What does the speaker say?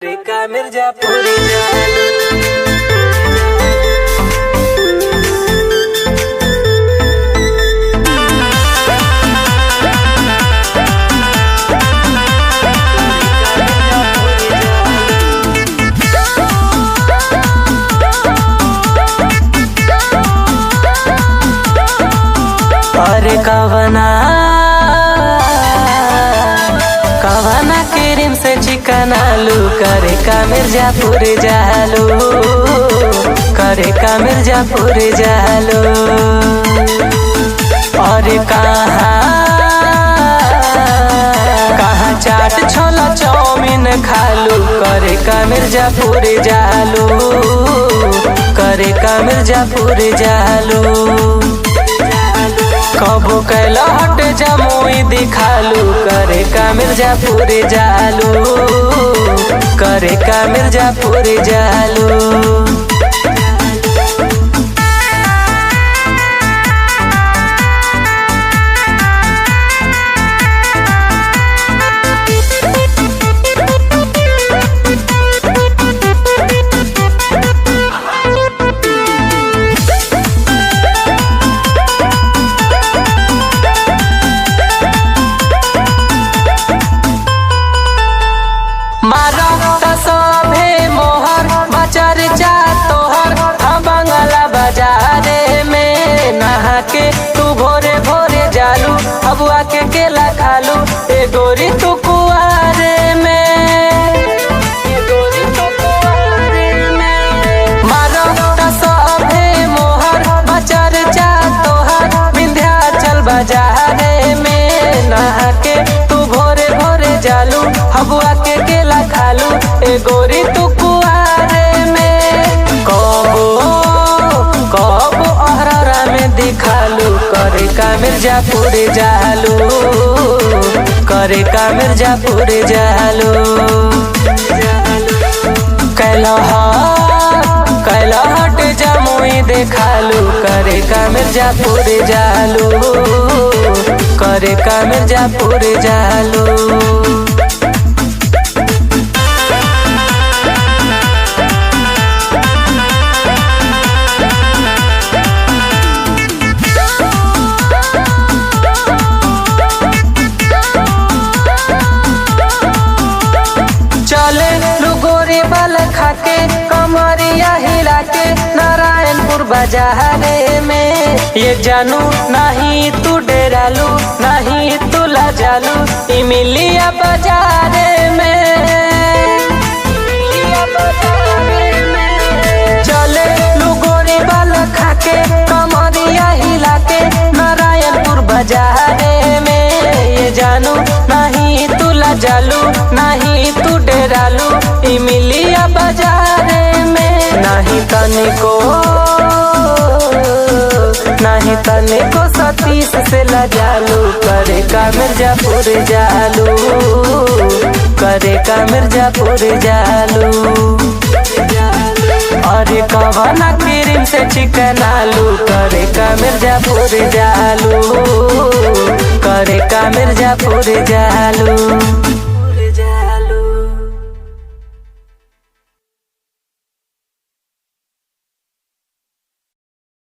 का मिर्जापुर जालू अरे कवना क्रीम से चिकन आलू करे का मिर्जापुर जालू करे का मिर्जापुर जालू। अरे कहाँ चाट छोला चाउमीन खालू करे का मिर्जापुर जालू करे का मिर्जापुर जालू। कबो कैला हट जमुई दिखालू करे का मिर्जापुर जालू करे का मिर्जापुर जालू। के तू भोरे भोरे जालू हबुआ के केला खालू ए गोरी तू कुआरे में मारो तसभे मोहर बचर चा तोहर विंध्याचल बाजारे में नहा के तू भोरे भोरे जालू हबुआ के केला खालू ए गोरी तू कुआरे में कबो अहरा में दिखालू करे का मिर्जापुर जालू करे का मिर्जापुर जालू। कैला हट जमुई देखालू करे का मिर्जापुर जालू करे का मिर्जापुर जालू। खाके कमरिया हिला के नारायणपुर बाजारे में ये जानू नहीं तू डेरालू नहीं तू लाजालू इमिलिया बाजारे में चले लुगोरी बाल खाके कमरिया हिला के नारायणपुर बाजारे में ये जानू नहीं तू लाजालू नहीं तू डेरालू इमिलिया बाजारे में नहीं तनिको सतीश से लजालू करे का मिर्जापुर जालू करे का मिर्जापुर जालू। अरे कवना क्रीम से चिकन आलू करे का मिर्जापुर जालू करे का मिर्जापुर जालू।